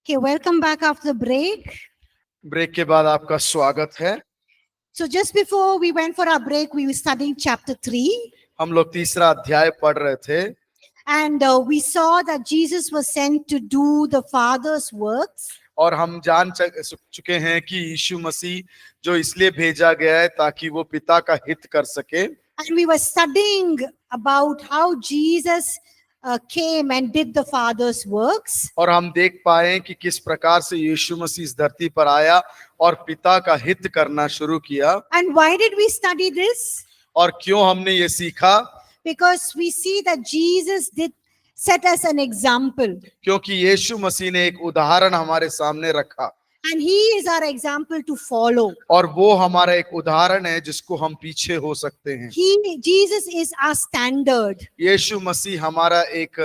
Okay, welcome back after the break. Break के बाद आपका स्वागत है। So just before we went for our break, we were studying chapter 3, हम लोग तीसरा अध्याय पढ़ रहे थे and we saw that Jesus was sent to do the Father's works. और हम जान चुके हैं कि यीशु मसीह जो इसलिए भेजा गया है ताकि वो पिता का हित कर सके। And we were studying about how Jesus came and did the Father's works. और हम देख पाए कि किस प्रकार से यीशु मसीह इस धरती पर आया और पिता का हित करना शुरू किया। And why did we study this? और क्यों हमने ये सीखा? Because we see that Jesus did set us an example. क्योंकि यीशु मसीह ने एक उदाहरण हमारे सामने रखा And he is our example to follow. और वो हमारा एक उदाहरण है जिसको हम पीछे हो सकते हैं। Jesus is our standard. यीशु मसीह हमारा एक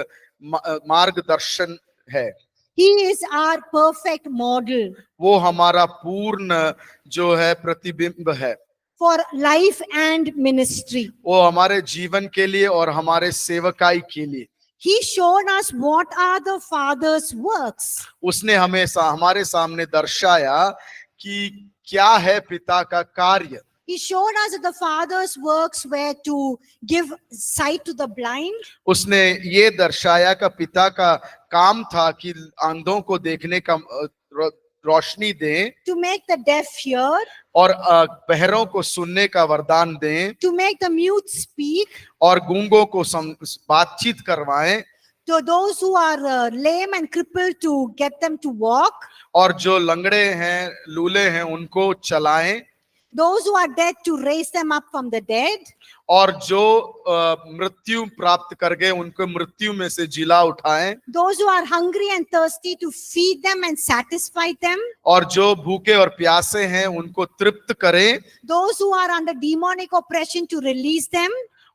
मार्गदर्शन है। He is our perfect model वो हमारा पूर्ण जो है प्रतिबिंब है for life and ministry. वो हमारे जीवन के लिए और हमारे सेवकाई के लिए। He showed us what are the Father's works. उसने हमें हमारे सामने दर्शाया कि क्या है पिता का कार्य। He showed us that the Father's works were to give sight to the blind, उसने ये दर्शाया कि पिता का काम था कि अंधों को देखने का रोशनी दें, to make the deaf hear, और बहरों को सुनने का वरदान दें, to make the mute speak, और गूंगों को बातचीत करवाएं, to those who are lame and crippled to get them to walk, और जो लंगड़े हैं लूले हैं उनको चलाएं, those who are dead to raise them up from the dead, और जो मृत्यु प्राप्त कर गए उनको मृत्यु में से जिला उठाएं, those who are hungry and thirsty to feed them and satisfy them, और जो भूखे और प्यासे हैं उनको तृप्त करें, those who are under demonic oppression to release them,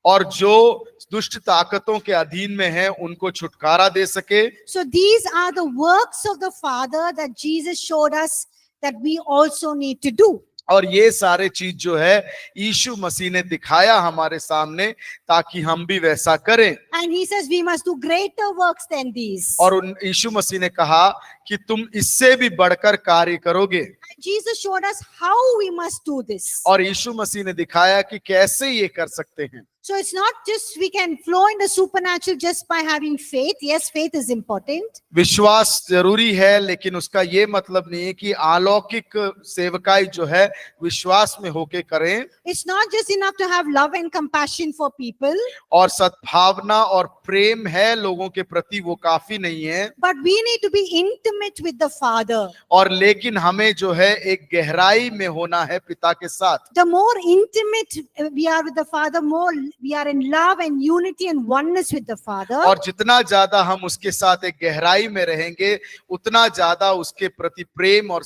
और जो दुष्ट ताकतों के अधीन में हैं उनको छुटकारा दे सके। So these are the works of the Father that Jesus showed us that we also need to do. और ये सारे चीज जो है यीशु मसीह ने दिखाया हमारे सामने ताकि हम भी वैसा करें। And he says we must do greater works than these. और यीशु मसीह ने कहा कि तुम इससे भी बढ़कर कार्य करोगे। And Jesus showed us how we must do this. और यीशु मसीह ने दिखाया कि कैसे ये कर सकते हैं। So it's not just we can flow in the supernatural just by having faith. Yes, faith is important. विश्वास जरूरी है, लेकिन उसका ये मतलब नहीं है कि अलौकिक सेवकाई जो है विश्वास में होके करें। It's not just enough to have love and compassion for people. और सद्भावना और प्रेम है लोगों के प्रति वो काफी नहीं है। But we need to be intimate with the Father. और लेकिन हमें जो है एक गहराई में होना है पिता के साथ। The more intimate we are with the Father, more we are in love and unity and oneness with the Father. और जितना ज्यादा हम उसके साथ एक गहराई में रहेंगे उतना ज्यादा उसके प्रति प्रेम और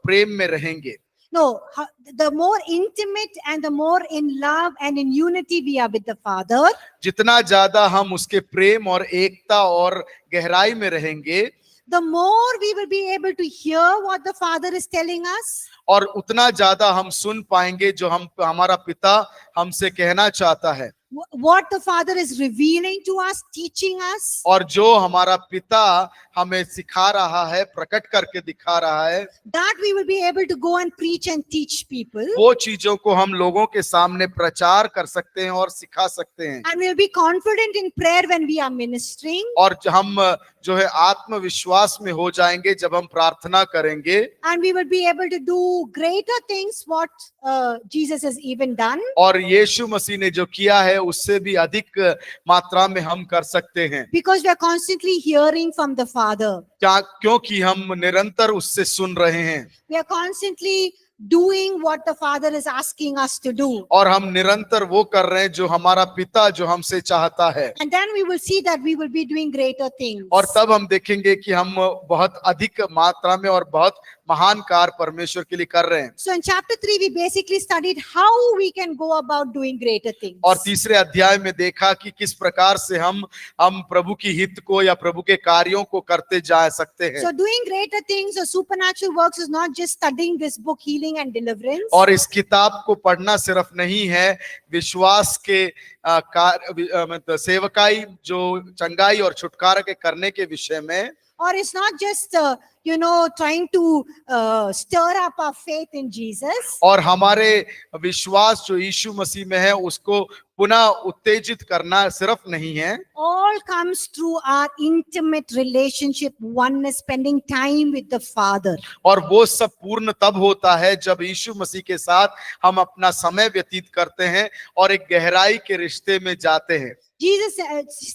प्रेम में रहेंगे। No, the more intimate and the more in love and in unity we are with the Father, जितना ज्यादा हम उसके प्रेम और एकता और गहराई में रहेंगे, the more we will be able to hear what the Father is telling us. और उतना ज्यादा हम सुन पाएंगे जो हमारा पिता हमसे कहना चाहता है। What the Father is revealing to us, teaching us. और जो हमारा पिता हमें सिखा रहा है, प्रकट करके दिखा रहा है, That we will be able to go and preach and teach people. वो चीजों को हम लोगों के सामने प्रचार कर सकते हैं और सिखा सकते हैं। And we will be confident in prayer when we are ministering. और हम जो है आत्मविश्वास में हो जाएंगे जब हम प्रार्थना करेंगे। And we will be able to do greater things what Jesus has even done. और यीशु मसीह ने जो किया है उससे भी अधिक मात्रा में हम कर सकते हैं। Because we are constantly hearing from the Father. क्योंकि हम निरंतर उससे सुन रहे हैं। We are constantly doing what the Father is asking us to do. और हम निरंतर वो कर रहे हैं जो हमारा पिता जो हमसे चाहता है। And then we will see that we will be doing greater things. और तब हम देखेंगे कि हम बहुत अधिक मात्रा में और बहुत महान कार्य परमेश्वर के लिए कर रहे हैं। So in chapter 3 we basically studied how we can go about doing greater things. और तीसरे अध्याय में देखा कि किस प्रकार से हम प्रभु की हित को या प्रभु के कार्यों को करते जा सकते हैं। So doing greater things or supernatural works is not just studying this book Healing and Deliverance. और इस किताब को पढ़ना सिर्फ नहीं है विश्वास के मतलब सेवकाई जो चंगाई और छुटकारा के करने के विषय में, or it's not just trying to stir up our faith in Jesus. और हमारे विश्वास जो यीशु मसीह में है उसको पुनः उत्तेजित करना सिर्फ नहीं है, All comes through our intimate relationship, oneness, spending time with the Father. और वो सब पूर्ण तब होता है जब यीशु मसीह के साथ हम अपना समय व्यतीत करते हैं और एक गहराई के रिश्ते में जाते हैं। Jesus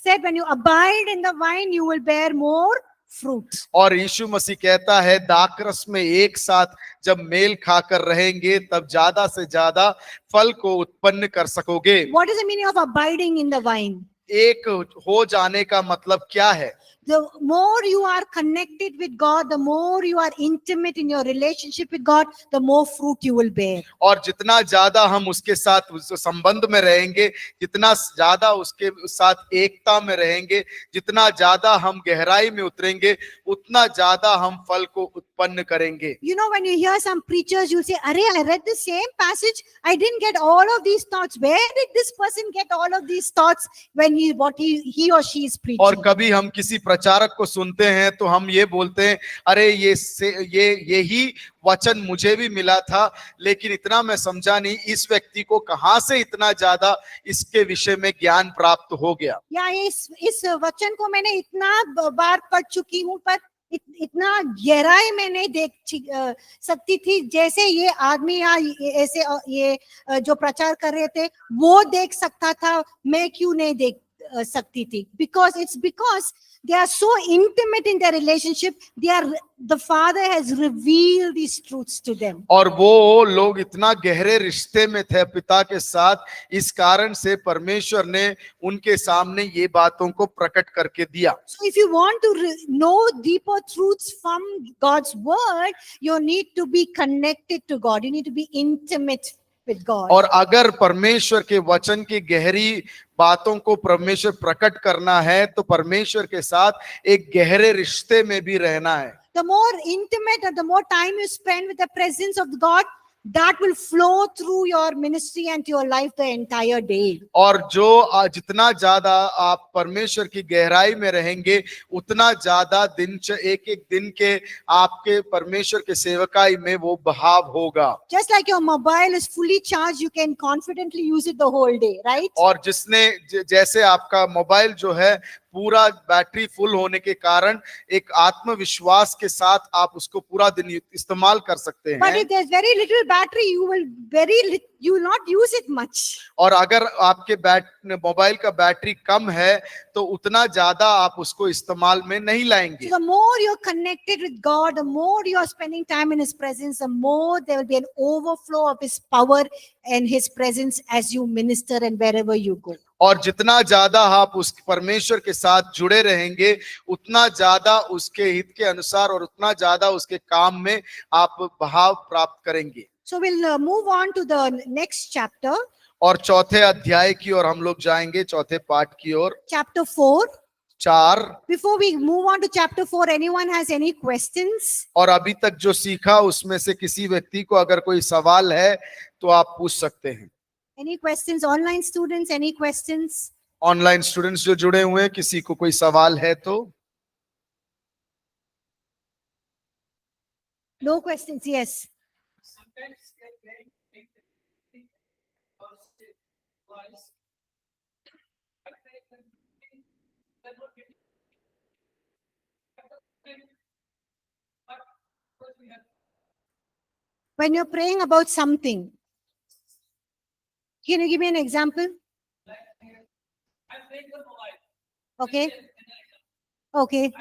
said, when you abide in the vine, you will bear more fruit. और यीशु मसीह कहता है दाखरस में एक साथ जब मेल खाकर रहेंगे तब ज्यादा से ज्यादा फल को उत्पन्न कर सकोगे। What is the meaning of abiding in the vine? एक हो जाने का मतलब क्या है? The more you are connected with God, the more you are intimate in your relationship with God, the more fruit you will bear. और जितना ज्यादा हम उसके साथ उस संबंध में रहेंगे, जितना ज्यादा उसके साथ एकता में रहेंगे, जितना ज्यादा हम गहराई में उतरेंगे, उतना ज्यादा हम फल को उत्पन्न करेंगे। You know, when you hear some preachers, you'll say, "Arey, I read the same passage. I didn't get all of these thoughts. Where did this person get all of these thoughts when he or she is preaching?" और कभी हम किसी प्रचारक को सुनते हैं तो हम ये बोलते हैं, अरे यही वचन मुझे भी मिला था, लेकिन इतना मैं समझा नहीं, इस व्यक्ति को कहां से इतना ज्यादा इसके विषय में ज्ञान प्राप्त हो गया। या इस वचन को मैंने इतना बार पढ़ चुकी हूँ, पर इतना गहराई में नहीं देख सकती थी जैसे ये आदमी या ऐसे ये जो प्रचार कर रहे थे वो देख सकता था, मैं क्यों नहीं देख सकती थी? Because they are so intimate in their relationship, the Father has revealed these truths to them. और वो लोग इतना गहरे रिश्ते में थे पिता के साथ, इस कारण से परमेश्वर ने उनके सामने ये बातों को प्रकट करके दिया। So if you want to know deeper truths from God's word, you need to be connected to God. You need to be intimate with God. और अगर परमेश्वर के वचन की गहरी बातों को परमेश्वर प्रकट करना है तो परमेश्वर के साथ एक गहरे रिश्ते में भी रहना है। The more intimate and the more time you spend with the presence of God, that will flow through your ministry and your life the entire day. और जो जितना ज्यादा आप परमेश्वर की गहराई में रहेंगे, उतना ज्यादा एक एक दिन के आपके परमेश्वर के सेवकाई में वो बहाव होगा। Just like your mobile is fully charged, you can confidently use it the whole day, right? और जैसे आपका मोबाइल जो है पूरा बैटरी फुल होने के कारण एक आत्मविश्वास के साथ आप उसको पूरा दिन इस्तेमाल कर सकते हैं। But if there's very little battery, you will not use it much. और अगर आपके मोबाइल का बैटरी कम है तो उतना ज्यादा आप उसको इस्तेमाल में नहीं लाएंगे। So the more you're connected with God, the more you're spending time in His presence, the more there will be an overflow of His power and His presence as you minister and wherever you go. और जितना ज्यादा आप उस परमेश्वर के साथ जुड़े रहेंगे, उतना ज्यादा उसके हित के अनुसार और उतना ज्यादा उसके काम में आप बहाव प्राप्त करेंगे। So we'll move on to the next chapter. और चौथे अध्याय की ओर हम लोग जाएंगे, चौथे पाठ की ओर। Chapter 4. 4। Before we move on to chapter 4, anyone has any questions? और अभी तक जो सीखा उसमें से किसी व्यक्ति को अगर कोई सवाल है तो आप पूछ सकते हैं। Any questions? Online students, any questions? Online students जो जुड़े हुए हैं, किसी को कोई सवाल है तो? No questions, yes. When you're praying about something, can you give me an example? Okay. Okay.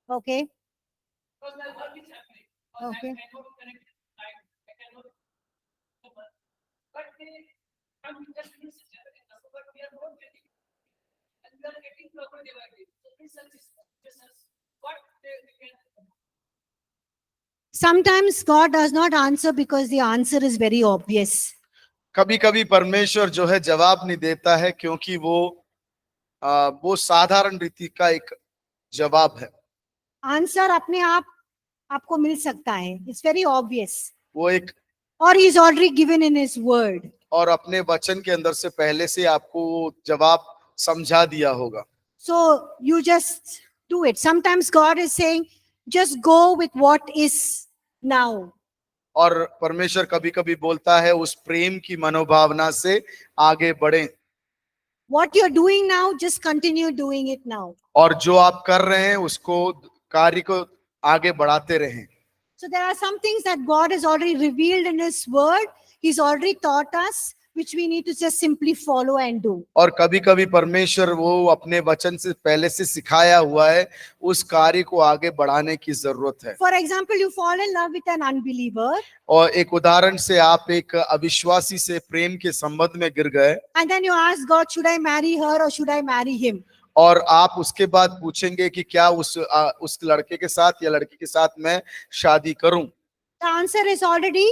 Okay. Okay. Sometimes God does not answer because the answer is very obvious. कभी कभी परमेश्वर जो है जवाब नहीं देता है क्योंकि वो साधारण रीति का एक जवाब है। आंसर अपने आप आपको मिल सकता है. It's very obvious. वो एक Or he's already given in his word. और अपने वचन के अंदर से पहले से आपको वो जवाब समझा दिया होगा. So you just do it. Sometimes God is saying, just go with what is now. और परमेश्वर कभी कभी बोलता है उस प्रेम की मनोभावना से आगे बढ़ें. What you're doing now, just continue doing it now. और जो आप कर रहे हैं उसको कार्य को आगे बढ़ाते रहें. So there are some things that God has already revealed in his word. He's already taught us, which we need to just simply follow and do. और कभी कभी परमेश्वर वो अपने वचन से पहले से सिखाया हुआ है, उस कार्य को आगे बढ़ाने की जरूरत है. For example, you fall in love with an unbeliever, और एक उदाहरण से आप एक अविश्वासी से प्रेम के संबंध में गिर गए and then you ask God, should I marry her or should I marry him? और आप उसके बाद पूछेंगे कि क्या उस लड़के के साथ या लड़की के साथ मैं शादी करूं. The answer is already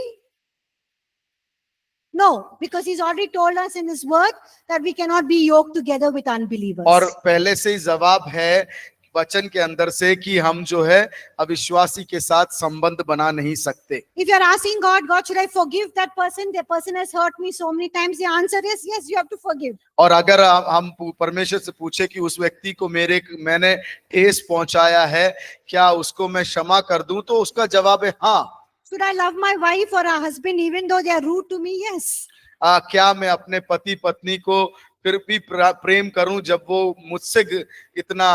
no, because he's already told us in his word that we cannot be yoked together with unbelievers. और पहले से ही जवाब है वचन के अंदर से कि हम जो है अविश्वासी के साथ संबंध बना नहीं सकते. If you're asking God, God, should I forgive that person? That person has hurt me so many times. The answer is yes, you have to forgive. और अगर हम परमेश्वर से पूछे कि उस व्यक्ति को मैंने ठेस पहुंचाया है, क्या उसको मैं क्षमा कर दूं, तो उसका जवाब है हाँ. Should I love my wife or a husband even though they are rude to me? Yes. क्या मैं अपने पति पत्नी को फिर भी प्रेम करूं जब वो मुझसे इतना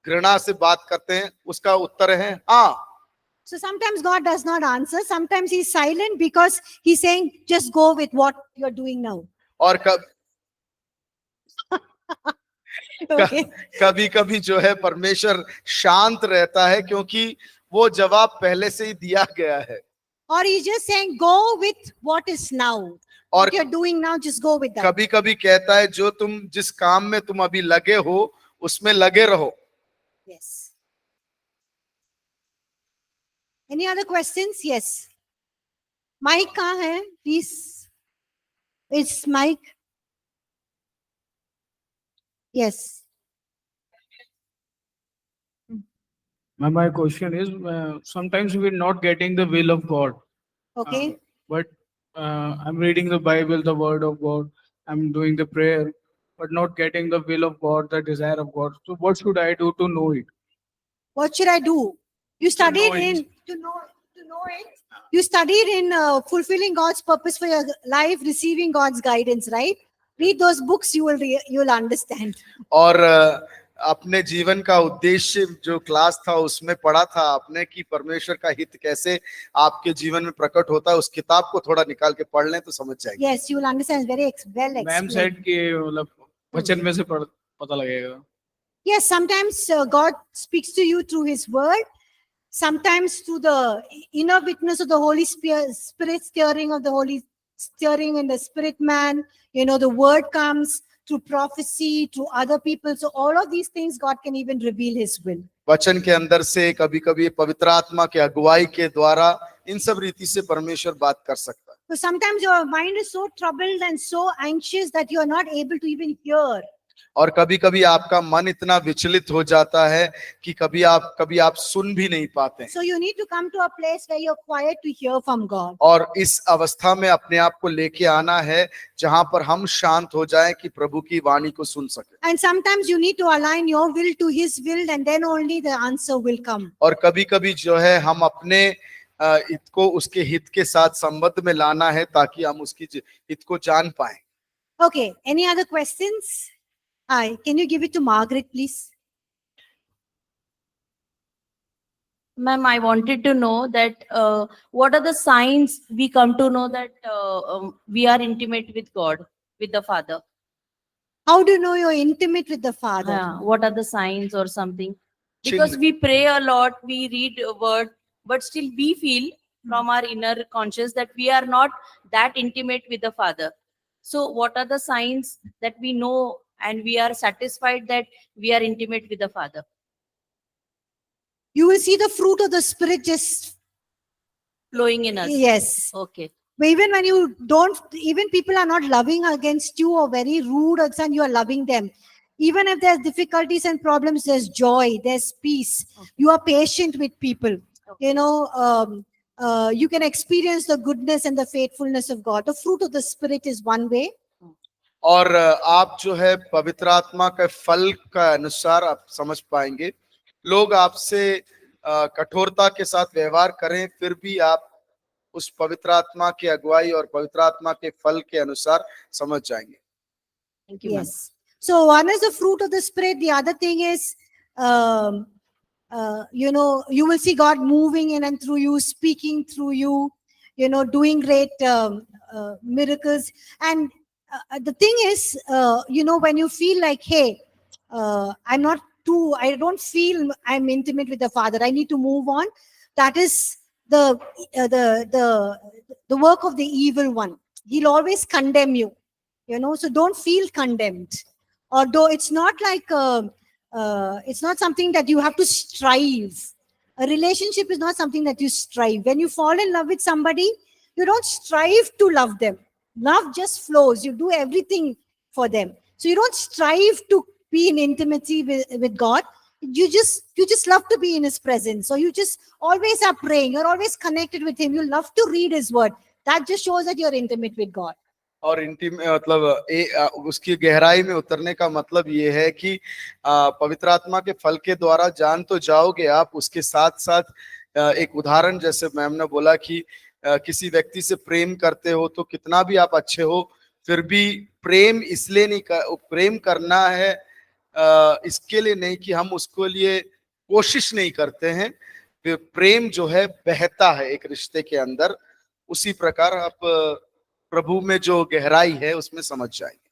घृणा से बात करते हैं? उसका उत्तर है हाँ. So sometimes God does not answer. Sometimes he's silent because he's saying, just go with what you're doing now. और Okay. कभी कभी जो है परमेश्वर शांत रहता है क्योंकि वो जवाब पहले से ही दिया गया है. Or he's just saying, go with what is now. और What you're doing now, just go with that. कभी कभी कहता है जो तुम जिस काम में तुम अभी लगे हो उसमें लगे रहो. Yes. Any other questions? Yes. Mike कहाँ है? Please. It's Mike. Yes. My question is, sometimes we're not getting the will of God. Okay. But I'm reading the Bible, the Word of God. I'm doing the prayer, but not getting the will of God, the desire of God. So what should I do to know it? What should I do? You studied know it. in to know it. You studied in fulfilling God's purpose for your life, receiving God's guidance, right? Read those books, you'll understand. और अपने जीवन का उद्देश्य जो class था उसमें पढ़ा था आपने कि परमेश्वर का हित कैसे आपके जीवन में प्रकट होता है. उस किताब को थोड़ा निकाल के पढ़ लें तो समझ जाएंगे. Yes, you will understand. Very well Ma'am explained. said कि मतलब वचन में से पता लगेगा. Yes, sometimes God speaks to you through His Word. Sometimes through the inner witness of the Holy Spirit, stirring in the spirit man. The Word comes through prophecy, through other people. So all of these things, God can even reveal His will. वचन के अंदर से कभी कभी पवित्र आत्मा के अगुवाई के द्वारा इन सब रीति से परमेश्वर बात कर सकता है. So sometimes your mind is so troubled and so anxious that you are not able to even hear. और कभी कभी आपका मन इतना विचलित हो जाता है कि कभी आप सुन भी नहीं पाते. So you need to come to a place where you're quiet to hear from God. और इस अवस्था में अपने आप को लेके आना है जहां पर हम शांत हो जाएं कि प्रभु की वाणी को सुन सके. And sometimes you need to align your will to His will, and then only the answer will come. और कभी कभी जो है हम अपने हित को उसके हित के साथ संबंध में लाना है ताकि हम उसकी हित को जान पाएं. Okay, any other questions? Hi, can you give it to Margaret, please? Ma'am, I wanted to know that what are the signs we come to know that we are intimate with God, with the Father? How do you know you're intimate with the Father? What are the signs or something? Because we pray a lot, we read a word, but still we feel from our inner conscience that we are not that intimate with the Father. So what are the signs that we know and we are satisfied that we are intimate with the Father? You will see the fruit of the Spirit just Flowing in us. Yes. Okay. But even when you don't, even people are not loving against you or very rude or something, you are loving them. Even if there's difficulties and problems, there's joy, there's peace. Okay. You are patient with people. Okay. You know, you can experience the goodness and the faithfulness of God. The fruit of the Spirit is one way. और आप जो है पवित्र आत्मा के फल का अनुसार आप समझ पाएंगे। लोग आपसे कठोरता के साथ व्यवहार करें, फिर भी आप उस पवित्र आत्मा की अगुवाई और पवित्र आत्मा के फल के अनुसार समझ जाएंगे। Thank you, ma'am. Yes. So one is the fruit of the Spirit. The other thing is, you know, you will see God moving in and through you, speaking through you, you know, doing great miracles. And the thing is, you know, when you feel like, hey, I don't feel I'm intimate with the Father, I need to move on. That is the work of the evil one. He'll always condemn you, you know, so don't feel condemned. Although it's not like, it's not something that you have to strive. A relationship is not something that you strive. When you fall in love with somebody, you don't strive to love them. Love just flows. You do everything for them. So you don't strive to be in intimacy with God. You just love to be in His presence. So you just always are praying. You're always connected with Him. You love to read His word. That just shows that you're intimate with God. और मतलब उसकी गहराई में उतरने का मतलब ये है कि पवित्र आत्मा के फल के द्वारा जान तो जाओगे आप, उसके साथ साथ एक उदाहरण जैसे मैम ने बोला कि किसी व्यक्ति से प्रेम करते हो तो कितना भी आप अच्छे हो, फिर भी प्रेम इसलिए नहीं प्रेम करना है इसके लिए नहीं कि हम उसको लिए कोशिश नहीं करते हैं। प्रेम जो है बहता है एक रिश्ते के अंदर, उसी प्रकार आप प्रभु में जो गहराई है उसमें समझ जाएंगे।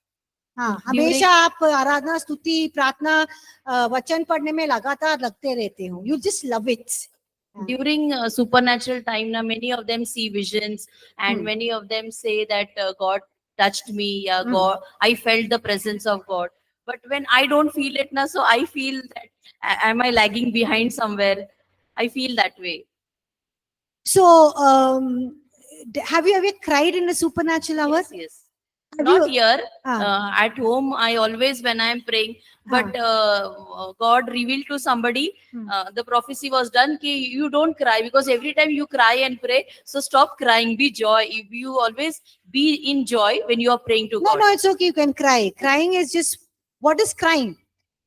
हाँ, हमेशा आप आराधना, स्तुति, प्रार्थना, वचन पढ़ने में लगातार लगते रहते हो. You just love it. During supernatural time, now many of them see visions, and many of them say that God touched me. God, I felt the presence of God. But when I don't feel it now, so I feel that am I lagging behind somewhere? I feel that way. So, have you ever cried in a supernatural hour? Yes, yes. Have Not you- here. Ah. At home, I always, when I am praying, but God revealed to somebody, the prophecy was done, ki you don't cry, because every time you cry and pray, so stop crying, be joy. If you always be in joy when you are praying to No, God. no, it's okay. You can cry. Crying is just, what is crying?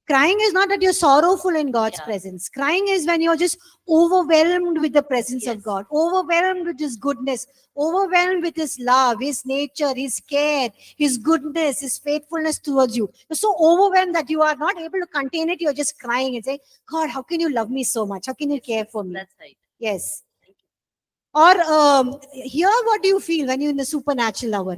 Crying is not that you're sorrowful in God's Yeah. presence. Crying is when you're just overwhelmed with the presence of Yes. God, overwhelmed with His goodness, overwhelmed with His love, His nature, His care, His goodness, His faithfulness towards you. You're so overwhelmed that you are not able to contain it. You're just crying and saying, God, how can you love me so much? How can you care for me? That's right. Yes. Or here, what do you feel when you're in the supernatural hour?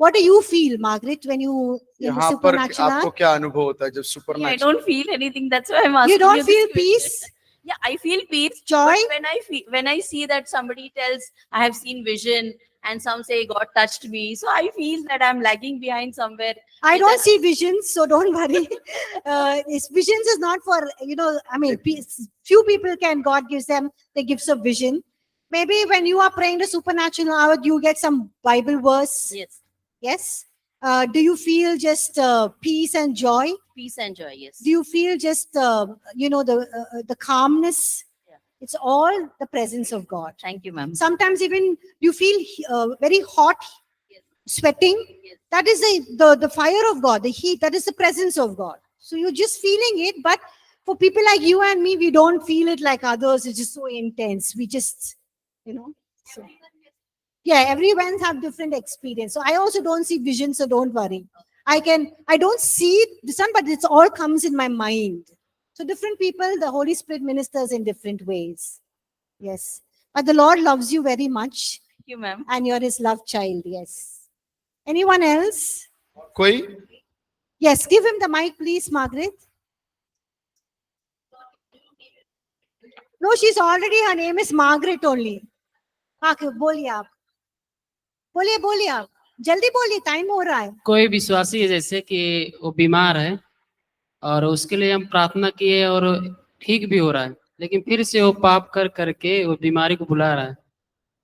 What do you feel, Margaret, when you in the यहाँ पर supernatural आपको hour? क्या अनुभव होता है जब I supernatural? don't feel anything. That's why I'm asking. You don't this feel question. peace, Yeah, I feel peace. joy? But when I see that somebody tells I have seen vision, and some say God touched me, so I feel that I'm lagging behind somewhere. I With don't that- see visions, so don't worry. Visions is not for, I mean, few people can, God gives them the gifts of vision. Maybe when you are praying the supernatural hour, you get some Bible verse. Yes, Yes. Do you feel just peace and joy? peace and joy. Yes. Do you feel just, the calmness? Yeah. It's all the presence of God. Thank you, ma'am. Sometimes even you feel very hot, Yes. sweating. Yes. That is the fire of God, the heat. That is the presence of God. So you're just feeling it. But for people like you and me, we don't feel it like others. It's just so intense. We just, so. Yeah, everyone have different experience. So I also don't see vision, so don't worry. I don't see the sun, but it's all comes in my mind. So different people, the Holy Spirit ministers in different ways. Yes. But the Lord loves you very much, Thank you, ma'am. and you're His love child. Yes. Anyone else? कोई? Yes, give him the mic, please, Margaret. No, she's already, her name is Margaret only. हाँ, बोलिए आप. बोलिए आप. जल्दी बोलिए, time हो रहा है. कोई विश्वासी है जैसे कि वो बीमार है और उसके लिए हम प्रार्थना किए और ठीक भी हो रहा है, लेकिन फिर से वो पाप कर करके वो बीमारी को बुला रहा है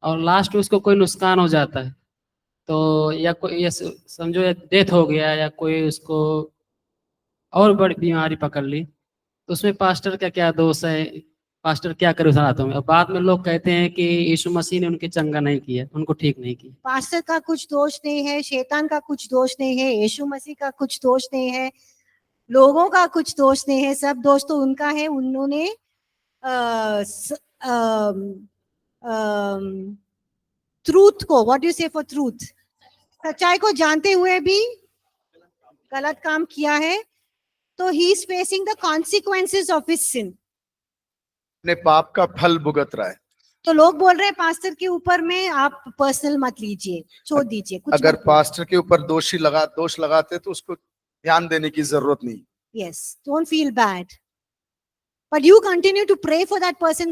और लास्ट में उसको कोई नुकसान हो जाता है, तो या कोई समझो डेथ हो गया या कोई उसको और बड़ी बीमारी पकड़ ली, तो उसमें पास्टर का क्या दोष है? पास्टर क्या करे उस हालातों में? और बाद में लोग कहते हैं कि यीशु मसीह ने उनके चंगा नहीं किया, उनको ठीक नहीं किया। पास्टर का कुछ दोष नहीं है, शैतान का कुछ दोष नहीं है, यीशु मसीह का कुछ दोष नहीं है, लोगों का कुछ दोष नहीं है, सब दोष तो उनका है। उन्होंने ट्रूथ को, व्हाट यू से फॉर ट्रूथ, सच्चाई को जानते हुए भी गलत काम किया है, तो he is facing the consequences of his sin. अपने पाप का फल भुगत रहा है। तो लोग बोल रहे हैं पास्टर के ऊपर में आप पर्सनल मत लीजिए, छोड़ दीजिए, कुछ अगर मत बोलिए। पास्टर के ऊपर दोष लगाते तो उसको ध्यान देने की जरूरत नहीं। Yes, don't feel bad. But you continue to pray for that person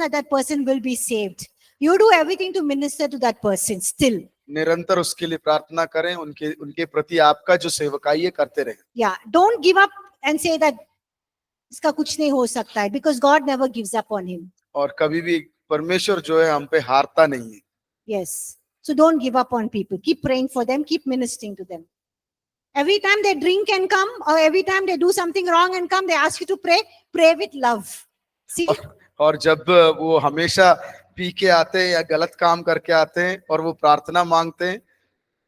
will be saved. You do everything to minister to that person still. निरंतर उसके लिए प्रार्थना करें, उनके प्रति आपका जो सेवकाई है करते रहें। Yeah, don't give up and say that इसका कुछ नहीं हो सकता है, because God never gives up on him. और कभी भी परमेश्वर जो है हम पे हारता नहीं है। Yes. So don't give up on people. Keep praying for them, keep ministering to them. Every time they drink and come, or every time they do something wrong and come, they ask you to pray with love. See? और जब वो हमेशा P के आते हैं या गलत काम करके आते हैं और वो प्रार्थना मांगते हैं,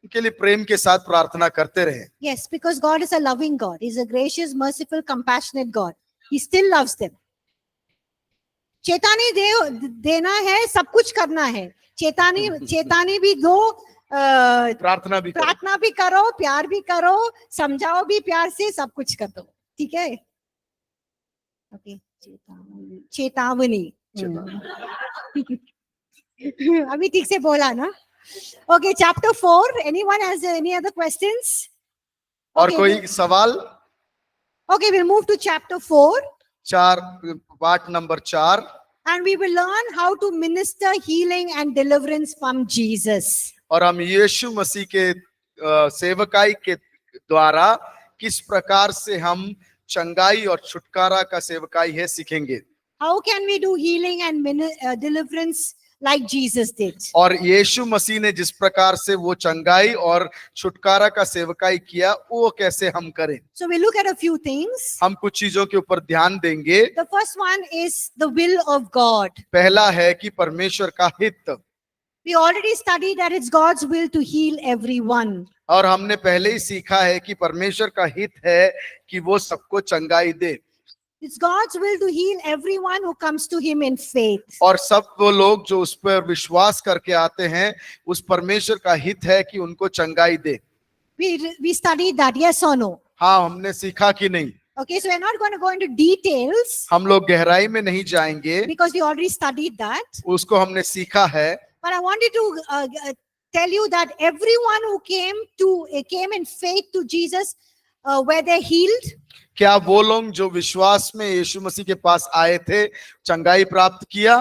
उनके लिए प्रेम के साथ प्रार्थना करते रहे। Yes, because God is a loving God. He's a gracious, merciful, compassionate God. He still loves them. चेतावनी देना है, सब कुछ करना है। चेतावनी भी दो, प्रार्थना भी करो। प्रार्थना भी करो, प्यार भी करो, समझाओ भी प्यार से, सब कुछ कर दो। ठीक है? ओके, चेतावनी। अभी ठीक से बोला ना? Okay, chapter 4. Anyone has any other questions? और Okay, कोई सवाल? Okay, we'll move to chapter 4. पाठ number 4। And we will learn how to minister healing and deliverance from Jesus. और हम यीशु मसीह के सेवकाई के द्वारा किस प्रकार से हम चंगाई और छुटकारा का सेवकाई है सीखेंगे। How can we do healing and deliverance like Jesus did? और यीशु मसीह ने जिस प्रकार से वो चंगाई और छुटकारा का सेवकाई किया, वो कैसे हम करें। So we look at a few things. हम कुछ चीजों के ऊपर ध्यान देंगे। The first one is the will of God. पहला है कि परमेश्वर का हित। We already studied that it's God's will to heal everyone. और हमने पहले ही सीखा है कि परमेश्वर का हित है कि वो सबको चंगाई दे। It's God's will to heal everyone who comes to him in faith. और सब वो लोग जो उस पर विश्वास करके आते हैं, उस परमेश्वर का हित है कि उनको चंगाई दे। We studied that, yes or no? हाँ, हमने सीखा कि नहीं। Okay, so we're not going to go into details हम लोग गहराई में नहीं जाएंगे, because we already studied that. उसको हमने सीखा है। But I wanted to tell you that everyone who came in faith to Jesus, were they healed? क्या वो लोग जो विश्वास में यीशु मसीह के पास आए थे, चंगाई प्राप्त किया?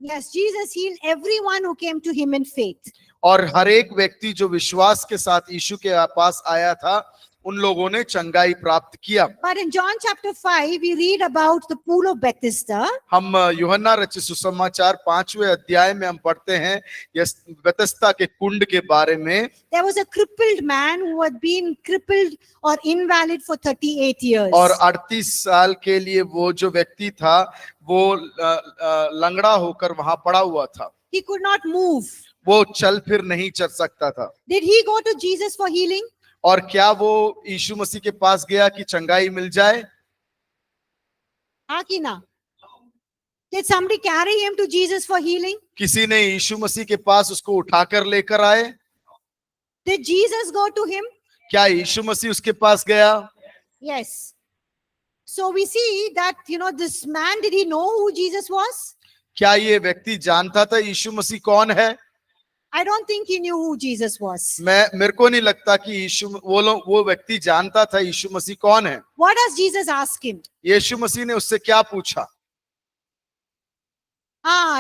Yes, Jesus healed everyone who came to him in faith. और हर एक व्यक्ति जो विश्वास के साथ यीशु के पास आया था, उन लोगों ने चंगाई प्राप्त किया। But in John chapter 5, we read about the pool of Bethesda. हम यूहन्ना रचित सुसमाचार 5वें अध्याय में हम पढ़ते हैं बेथेस्दा के कुंड के बारे में। There was a crippled man who had been crippled or invalid for 38 years. और 38 साल के लिए वो जो व्यक्ति था, वो लंगड़ा होकर वहां पड़ा हुआ था। He could not move. वो चल फिर नहीं चल सकता था। Did he go to Jesus for healing? और क्या वो यीशु मसीह के पास गया कि चंगाई मिल जाए? हाँ कि ना? Did somebody carry him to Jesus for healing? किसी ने यीशु मसीह के पास उसको उठाकर लेकर आए? Did Jesus go to him? क्या यीशु मसीह उसके पास गया? Yes. So we see that, this man, did he know who Jesus was? क्या ये व्यक्ति जानता था यीशु मसीह कौन है? I don't think he knew who Jesus was. मेरे को नहीं लगता कि वो व्यक्ति जानता था यीशु मसीह कौन है। What does Jesus ask him? यीशु मसीह ने उससे क्या पूछा?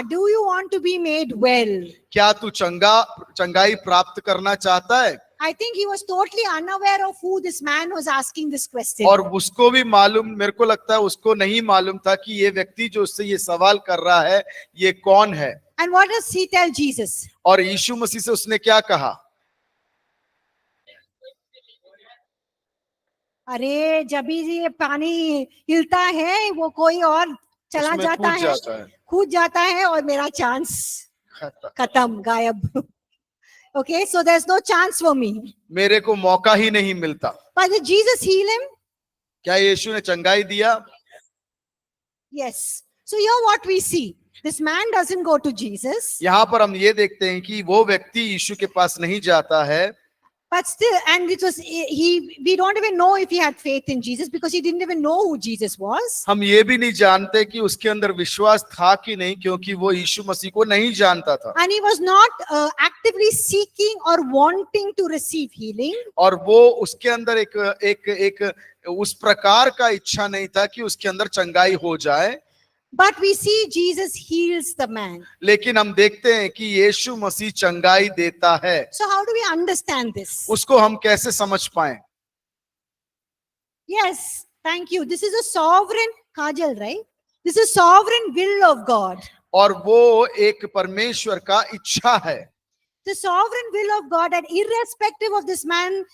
Do you want to be made well? क्या तू चंगाई प्राप्त करना चाहता है? I think he was totally unaware of who this man was asking this question. और उसको भी मालूम, मेरे को लगता है उसको नहीं मालूम था कि ये व्यक्ति जो उससे ये सवाल कर रहा है, ये कौन है। And what does he tell Jesus? और यीशु मसीह से उसने क्या कहा? अरे जब भी ये पानी हिलता है वो कोई और चला उसमें जाता कूद है, जाता है, कूद जाता है और मेरा चांस खत्म। खत्म, गायब. Okay, so there's no chance for me. मेरे को मौका ही नहीं मिलता. But did Jesus heal him? क्या यीशु ने चंगाई दिया? Yes. So here what we see, this man doesn't go to Jesus, यहाँ पर हम ये देखते हैं कि वो व्यक्ति यीशु के पास नहीं जाता है, but still, and it was we don't even know if he had faith in Jesus because he didn't even know who Jesus was. हम ये भी नहीं जानते कि उसके अंदर विश्वास था कि नहीं, क्योंकि वो यीशु मसीह को नहीं जानता था. And he was not actively seeking or wanting to receive healing. और वो उसके अंदर एक उस प्रकार का इच्छा नहीं था कि उसके अंदर चंगाई हो जाए. But we see Jesus heals the man. लेकिन हम देखते हैं कि यीशु मसीह चंगाई देता है. So how do we understand this? उसको हम कैसे समझ पाए? Yes, thank you. This is a sovereign, Kajal, right? This is sovereign will of God. और वो एक परमेश्वर का इच्छा है. The sovereign will of God, and irrespective of this man,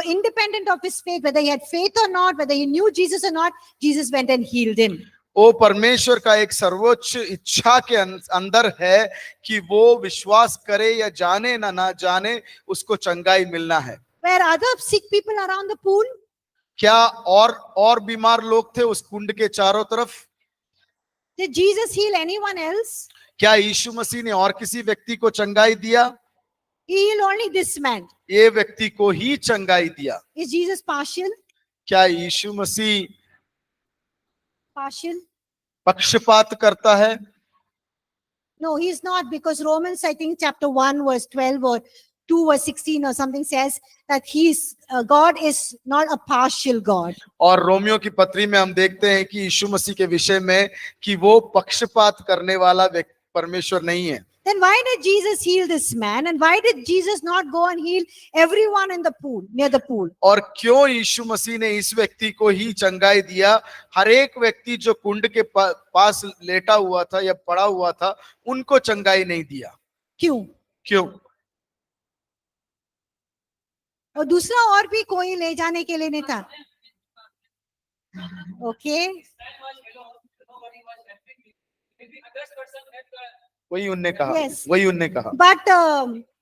independent of his faith, whether he had faith or not, whether he knew Jesus or not, Jesus went and healed him. वो परमेश्वर का एक सर्वोच्च इच्छा के अंदर है कि वो विश्वास करे या जाने ना जाने, उसको चंगाई मिलना है. Were other sick people around the pool? क्या और बीमार लोग थे उस कुंड के चारों तरफ? Did Jesus heal anyone else? क्या यीशु मसीह ने और किसी व्यक्ति को चंगाई दिया? He healed only this man. ये व्यक्ति को ही चंगाई दिया. Is Jesus partial? क्या यीशु मसीह Partial? पक्षपात करता है? No, he's not, because Romans, I think chapter 1 verse 12 or 2 verse 16 or something says that God is not a partial God. और रोमियो की पत्री में हम देखते हैं कि यीशु मसीह के विषय में कि वो पक्षपात करने वाला परमेश्वर नहीं है. Then why did Jesus heal this man, and why did Jesus not go and heal everyone in the pool, near the pool? और क्यों यीशु मसीह ने इस व्यक्ति को ही चंगाई दिया? हर एक व्यक्ति जो कुंड के पास लेटा हुआ था या पड़ा हुआ था, उनको चंगाई नहीं दिया. क्यों? और दूसरा और भी कोई ले जाने के लिए नहीं था. Okay. वही उनने कहा. Yes. वही उनने कहा. But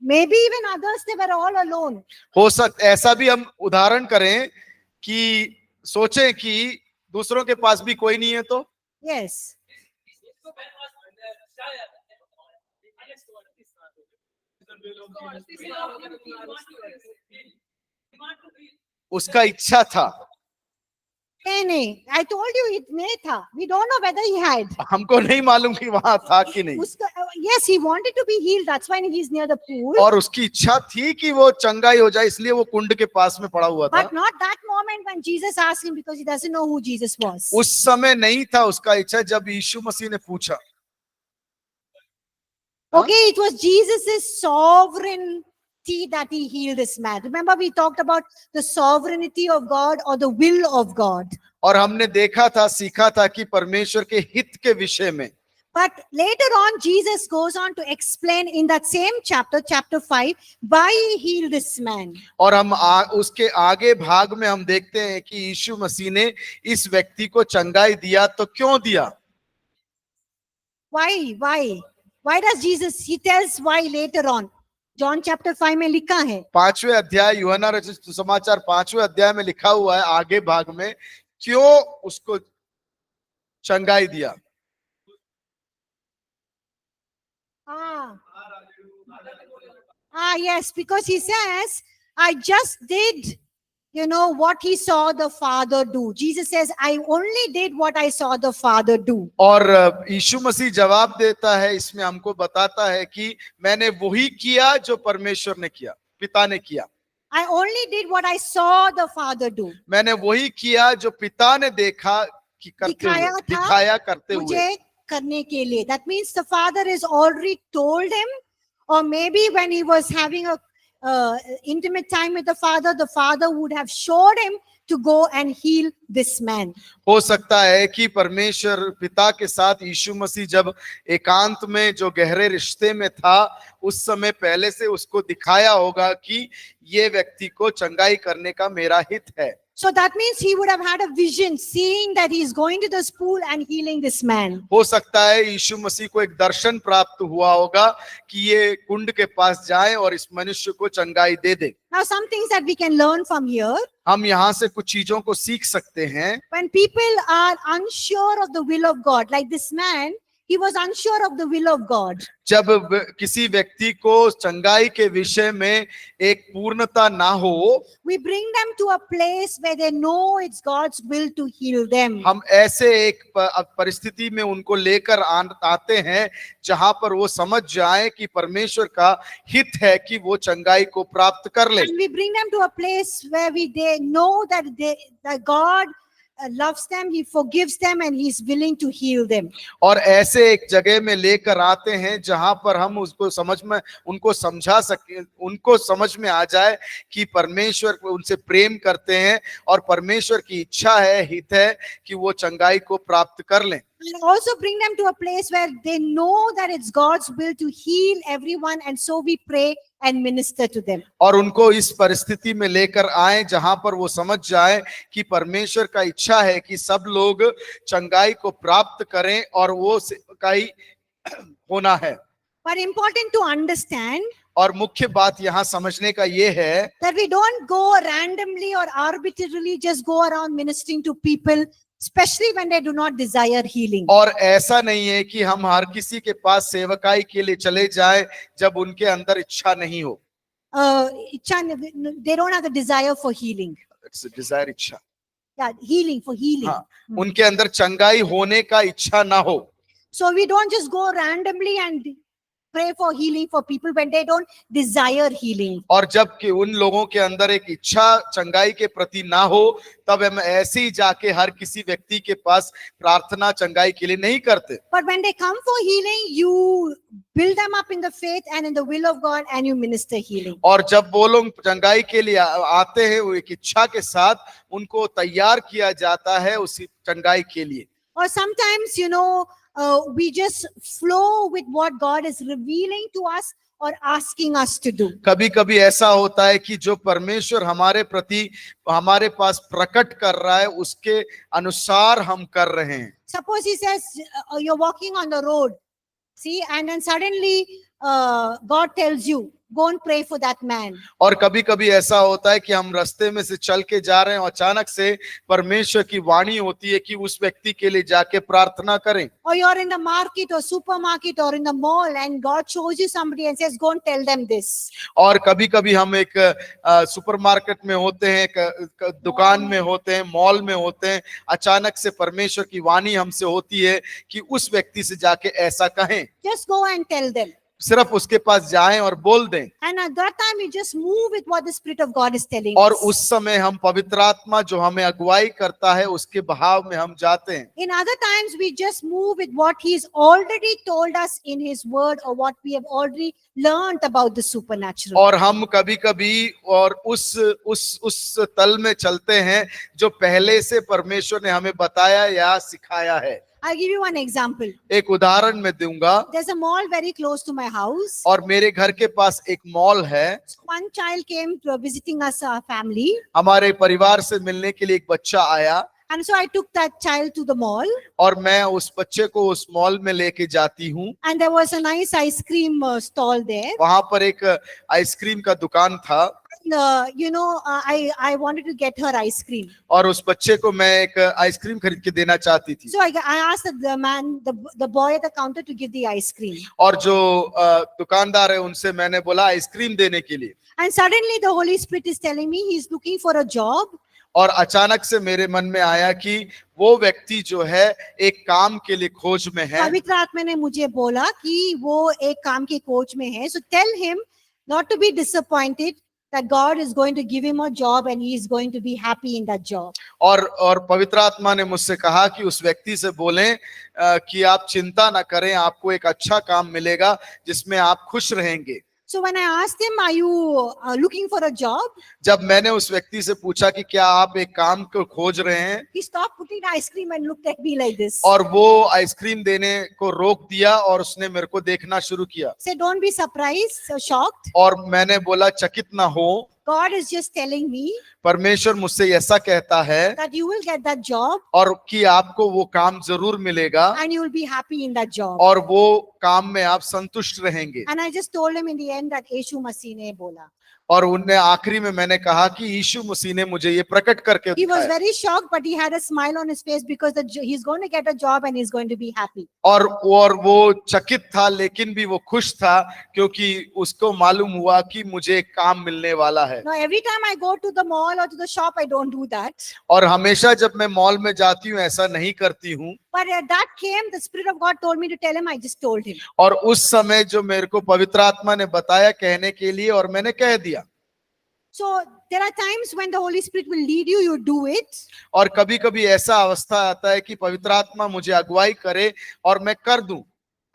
maybe even others, they were all alone. हो सकता ऐसा भी हम उदाहरण करें कि सोचें कि दूसरों के पास भी कोई नहीं है तो. Yes. उसका इच्छा था. नहीं, I told you it may था. We don't know whether he had. हमको नहीं मालूम कि वहां था कि नहीं. Yes, he wanted to be healed. That's why he's near the pool. और उसकी इच्छा थी कि वो चंगाई हो जाए, इसलिए वो कुंड के पास में पड़ा हुआ था. But not that moment when Jesus asked him, because he doesn't know who Jesus was. उस समय नहीं था उसका इच्छा जब यीशु मसीह ने पूछा. Okay, it was Jesus' sovereignty that he healed this man. Remember, we talked about the sovereignty of God or the will of God. और हमने देखा था, सीखा था कि परमेश्वर के हित के विषय में. But later on, Jesus goes on to explain in that same chapter, chapter 5, why he healed this man. और हम उसके आगे भाग में हम देखते हैं कि यीशु मसीह ने इस व्यक्ति को चंगाई दिया तो क्यों दिया? Why does Jesus, he tells why later on. John chapter 5 में लिखा है. 5वें अध्याय यूहन्ना रचित सुसमाचार 5वें अध्याय में लिखा हुआ है आगे भाग में, क्यों उसको चंगाई दिया? Yes, because he says, I just did, what he saw the Father do. Jesus says, I only did what I saw the Father do. और यीशु मसीह जवाब देता है, इसमें हमको बताता है कि मैंने वही किया जो परमेश्वर ने किया, पिता ने किया. I only did what I saw the Father do. मैंने वही किया जो पिता ने देखा कि दिखाया करते हुए. मुझे करने के लिए. That means the Father has already told him, or maybe when he was having a intimate time with the Father would have showed him to go and heal this man. हो सकता है कि परमेश्वर पिता के साथ यीशु मसीह जब एकांत में जो गहरे रिश्ते में था, उस समय पहले से उसको दिखाया होगा कि ये व्यक्ति को चंगाई करने का मेरा हित है। So that means he would have had a vision, seeing that he's going to this pool and healing this man. हो सकता है यीशु मसीह को एक दर्शन प्राप्त हुआ होगा कि ये कुंड के पास जाए और इस मनुष्य को चंगाई दे दे। Now, some things that we can learn from here: हम यहाँ से कुछ चीजों को सीख सकते हैं। when people are unsure of the will of God, like this man, he was unsure of the will of God. जब किसी व्यक्ति को चंगाई के विषय में एक पूर्णता ना हो, We bring them to a place where they know it's God's will to heal them. हम ऐसे एक परिस्थिति में उनको लेकर आते हैं जहां पर वो समझ जाए कि परमेश्वर का हित है कि वो चंगाई को प्राप्त कर ले। And we bring them to a place where they know that God loves them, he forgives them, and he's willing to heal them. और ऐसे एक जगह में लेकर आते हैं जहां पर हम उसको उनको समझा सके, उनको समझ में आ जाए कि परमेश्वर उनसे प्रेम करते हैं और परमेश्वर की इच्छा है, हित है कि वो चंगाई को प्राप्त कर लें। And also bring them to a place where they know that it's God's will to heal everyone, and so we pray and minister to them. और उनको इस परिस्थिति में लेकर आए जहां पर वो समझ जाए कि परमेश्वर का इच्छा है कि सब लोग चंगाई को प्राप्त करें और वो चंगाई होना है। But important to understand और मुख्य बात यहाँ समझने का ये है that we don't go randomly or arbitrarily just go around ministering to people, especially when they do not desire healing. और ऐसा नहीं है कि हम हर किसी के पास सेवकाई के लिए चले जाएं जब उनके अंदर इच्छा नहीं हो। They don't have the desire for healing. It's a desire, इच्छा। Yeah, healing for healing. हाँ, उनके अंदर चंगाई होने का इच्छा ना हो। So we don't just go randomly and pray for healing for people when they don't desire healing. और जब कि उन लोगों के अंदर एक इच्छा चंगाई के प्रति ना हो, तब हम ऐसे ही जाके हर किसी व्यक्ति के पास प्रार्थना चंगाई के लिए नहीं करते। But when they come for healing, you build them up in the faith and in the will of God, and you minister healing. और जब वो लोग चंगाई के लिए आते हैं, वो एक इच्छा के साथ उनको तैयार किया जाता है उसी चंगाई के लिए। Or sometimes, we just flow with what God is revealing to us or asking us to do. कभी कभी ऐसा होता है कि जो परमेश्वर हमारे प्रति हमारे पास प्रकट कर रहा है उसके अनुसार हम कर रहे हैं। Suppose he says, you're walking on the road, see, and then suddenly God tells you, go and pray for that man. और कभी कभी ऐसा होता है कि हम रास्ते में से चल के जा रहे हैं और अचानक से परमेश्वर की वाणी होती है कि उस व्यक्ति के लिए जाके प्रार्थना करें। Or you're in the market or supermarket or in the mall and God shows you somebody and says, go and tell them this. और कभी कभी हम एक सुपरमार्केट में होते हैं, दुकान में होते हैं, मॉल में होते हैं, अचानक से परमेश्वर की वाणी हमसे होती है कि उस व्यक्ति से जाके ऐसा कहें। Just go and tell them. सिर्फ उसके पास जाएं और बोल दें। And at that time, you just move with what the Spirit of God is telling और us. उस समय हम पवित्र आत्मा जो हमें अगुवाई करता है उसके बहाव में हम जाते हैं। In other times, we just move with what He's already told us in His Word or what we have already learned about the supernatural. और हम कभी कभी और उस तल में चलते हैं जो पहले से परमेश्वर ने हमें बताया या सिखाया है। I'll give you one example. एक उदाहरण मैं दूंगा। There's a mall very close to my house. और मेरे घर के पास एक मॉल है। One child came visiting us, our family. हमारे परिवार से मिलने के लिए एक बच्चा आया। And so I took that child to the mall. और मैं उस बच्चे को उस मॉल में लेके जाती हूँ। And there was a nice ice cream stall there. वहां पर एक आइसक्रीम का दुकान था। I wanted to get her ice cream. और उस बच्चे को मैं एक आइसक्रीम खरीद के देना चाहती थी। So I asked the boy at the counter to give the ice cream. और जो दुकानदार है उनसे मैंने बोला आइसक्रीम देने के लिए। And suddenly the Holy Spirit is telling me he's looking for a job. और अचानक से मेरे मन में आया कि वो व्यक्ति जो है एक काम के लिए खोज में है। पवित्र आत्मा ने मुझे बोला कि वो एक काम की खोज में है। So tell him not to be disappointed, that God is going to give him a job and he is going to be happy in that job. और पवित्र आत्मा ने मुझसे कहा कि उस व्यक्ति से बोलें कि आप चिंता ना करें, आपको एक अच्छा काम मिलेगा जिसमें आप खुश रहेंगे। So when I asked him, "Are you looking for a job?" जब मैंने उस व्यक्ति से पूछा कि क्या आप एक काम को खोज रहे हैं, he stopped putting ice cream and looked at me like this. और वो आइसक्रीम देने को रोक दिया और उसने मेरे को देखना शुरू किया। Said, "Don't be surprised or shocked. और मैंने बोला चकित ना हो, God is just telling me परमेश्वर मुझसे ऐसा कहता है that you will get that job और कि आपको वो काम जरूर मिलेगा and you will be happy in that job." और वो काम में आप संतुष्ट रहेंगे। And I just told him in the end that यीशु मसीह ने बोला. और उनने आखिरी में मैंने कहा कि यीशु मसीह ने मुझे ये प्रकट करके He was दिखाया। very shocked, but he had a smile on his face because he's going to get a job and he's going to be happy. और वो चकित था, लेकिन भी वो खुश था क्योंकि उसको मालूम हुआ कि मुझे एक काम मिलने वाला है। Now, every time I go to the mall or to the shop, I don't do that. और हमेशा जब मैं मॉल में जाती हूँ ऐसा नहीं करती हूँ। But that came, the Spirit of God told me to tell him, I just told him. और उस समय जो मेरे को पवित्र आत्मा ने बताया कहने के लिए, और मैंने कह दिया। So there are times when the Holy Spirit will lead you, you do it. और कभी कभी ऐसा अवस्था आता है कि पवित्र आत्मा मुझे अगुवाई करे और मैं कर दूं।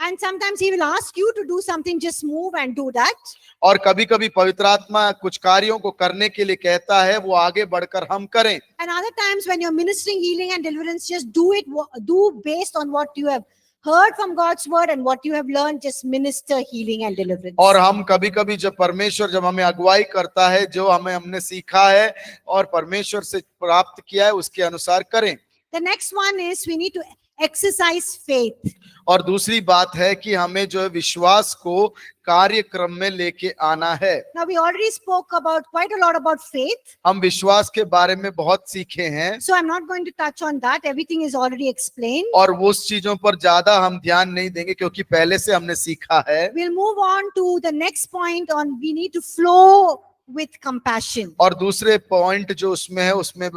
And sometimes he will ask you to do something, just move and do that. और कभी कभी पवित्र आत्मा कुछ कार्यों को करने के लिए कहता है, वो आगे बढ़कर हम करें। And other times when you're ministering healing and deliverance, just do it, do based on what you have heard from God's word and what you have learned, just minister healing and deliverance. और हम कभी कभी जब परमेश्वर जब हमें अगुवाई करता है, जो हमने सीखा है और परमेश्वर से प्राप्त किया है उसके अनुसार करें। The next one is we need to exercise faith. और दूसरी बात है कि हमें जो है विश्वास को कार्यक्रम में लेके आना है। Now we already spoke about quite a lot about faith. हम विश्वास के बारे में बहुत सीखे हैं So I'm not going to touch on that. Everything is already explained. और वो उस चीजों पर ज्यादा हम ध्यान नहीं देंगे क्योंकि पहले से हमने सीखा है। We'll move on to the next point on we need to flow with compassion. और दूसरे पॉइंट जो उसमें है उसमें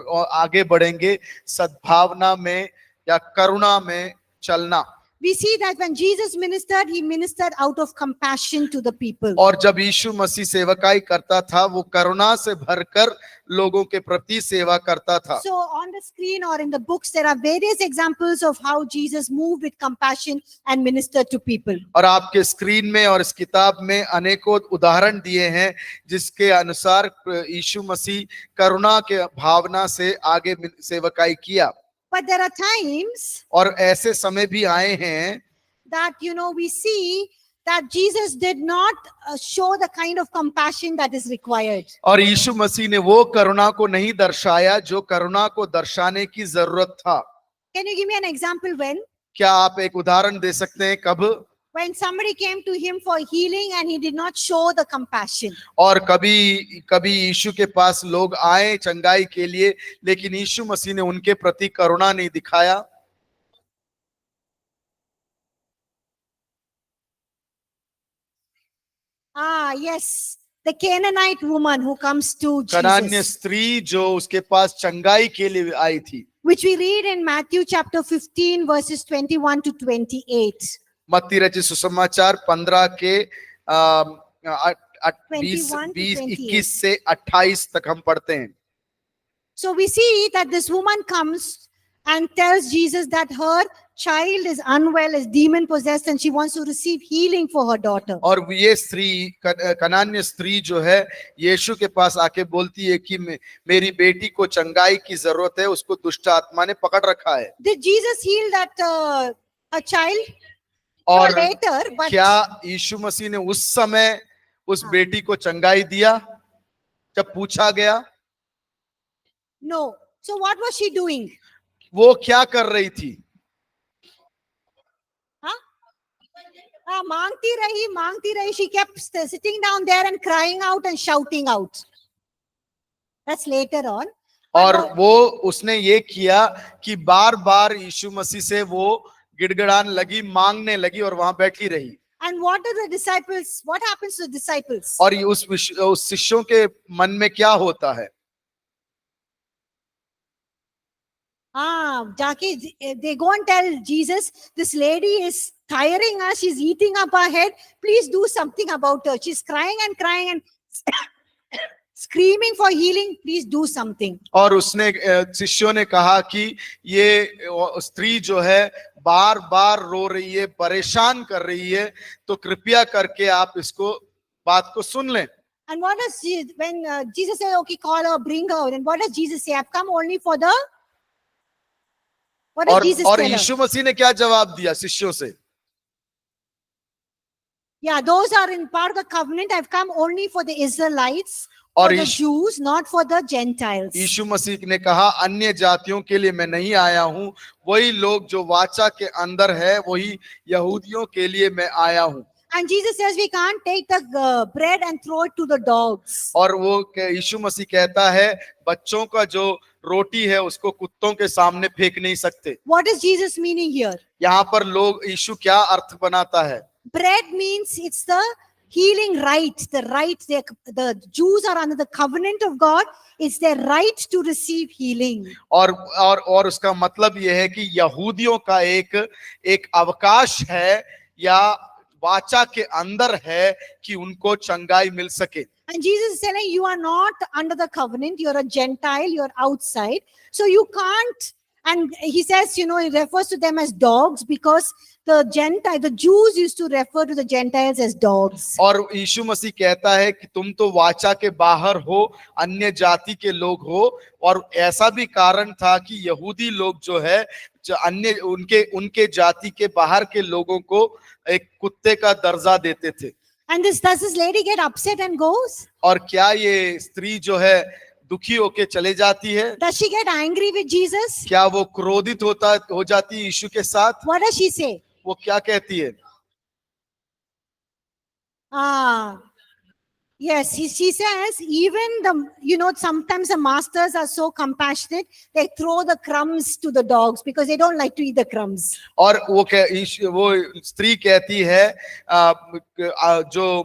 आगे बढ़ेंगे, सद्भावना में या करुणा में चलना। We see that when Jesus ministered, he ministered out of compassion to the people. और जब यीशु मसीह सेवकाई करता था, वो करुणा से भरकर लोगों के प्रति सेवा करता था। So on the screen or in the books, there are various examples of how Jesus moved with compassion and ministered to people. और आपके स्क्रीन में और इस किताब में अनेकों उदाहरण दिए हैं जिसके अनुसार यीशु मसीह करुणा के भावना से आगे सेवकाई किया। But there are times और ऐसे समय भी आए हैं that, we see that Jesus did not show the kind of compassion that is required. और यीशु मसीह ने वो करुणा को नहीं दर्शाया जो करुणा को दर्शाने की जरूरत था। Can you give me an example when? क्या आप एक उदाहरण दे सकते हैं कब? When somebody came to him for healing and he did not show the compassion. और कभी कभी यीशु के पास लोग आए चंगाई के लिए, लेकिन यीशु मसीह ने उनके प्रति करुणा नहीं दिखाया। Yes, the Canaanite woman who comes to कनान्य Jesus, स्त्री जो उसके पास चंगाई के लिए आई थी, which we read in Matthew chapter 15 verses 21 to 28. मत्ती रचित सुसमाचार 15 के 21 to 21 से 28 तक हम पढ़ते हैं। So we see that this woman comes and tells Jesus that her child is unwell, is demon possessed, and she wants to receive healing for her daughter. और ये स्त्री कनान्य स्त्री जो है यीशु के पास आके बोलती है कि मेरी बेटी को चंगाई की जरूरत है, उसको दुष्ट आत्मा ने पकड़ रखा है। Did Jesus heal that a child? और Or later, but क्या यीशु मसीह ने उस समय उस बेटी को चंगाई दिया जब पूछा गया? no. So what was she doing? वो क्या कर रही थी? मांगती रही. She kept sitting down there and crying out and shouting out. That's later on. और वो उसने ये किया कि बार बार यीशु मसीह से वो गिड़गिड़ाने लगी, मांगने लगी और वहां बैठी रही। And what do the disciples? What happens to the disciples? और उस शिष्यों के मन में क्या होता है? जाके they go and tell Jesus, this lady is tiring us, she's eating up our head, please do something about her, she's crying and screaming for healing, please do something. और उसने शिष्यों ने कहा कि ये स्त्री जो है बार बार रो रही है, परेशान कर रही है, तो कृपया करके आप इसको बात को सुन लें। And what does when Jesus said, "Okay, call her, bring her," and what does Jesus say? "I've come only for the." What does Jesus और tell her? यीशु मसीह ने क्या जवाब दिया शिष्यों से? Yeah, those are in part of the covenant. I've come only for the Israelites, for और the Jews, not for the Gentiles. यीशु मसीह ने कहा अन्य जातियों के लिए मैं नहीं आया हूं, वही लोग जो वाचा के अंदर है वही यहूदियों के लिए मैं आया हूं। And Jesus says we can't take the bread and throw it to the dogs. और वो यीशु मसीह कहता है बच्चों का जो रोटी है उसको कुत्तों के सामने फेंक नहीं सकते। What is Jesus meaning here? यहाँ पर लोग यीशु क्या अर्थ बनाता है? Bread means it's the healing right. The right, the Jews are under the covenant of God. It's their right to receive healing. और उसका मतलब यह है कि यहूदियों का एक अवकाश है या वाचा के अंदर है कि उनको चंगाई मिल सके। And Jesus is telling you are not under the covenant. You're a Gentile. You're outside. So you can't. And he says, he refers to them as dogs because the Jews used to refer to the Gentiles as dogs. और यीशु मसीह कहता है कि तुम तो वाचा के बाहर हो, अन्य जाति के लोग हो, और ऐसा भी कारण था कि यहूदी लोग जो है अन्य उनके जाति के बाहर के लोगों को एक कुत्ते का दर्जा देते थे। And does this lady get upset and goes? और क्या ये स्त्री जो है दुखी होके चले जाती है? Does she get angry with Jesus? क्या वो क्रोधित हो जाती है यीशु के साथ? What does she say? वो क्या कहती है? Yes, she says even sometimes the masters are so compassionate they throw the crumbs to the dogs because they don't like to eat the crumbs. और वो स्त्री कहती है जो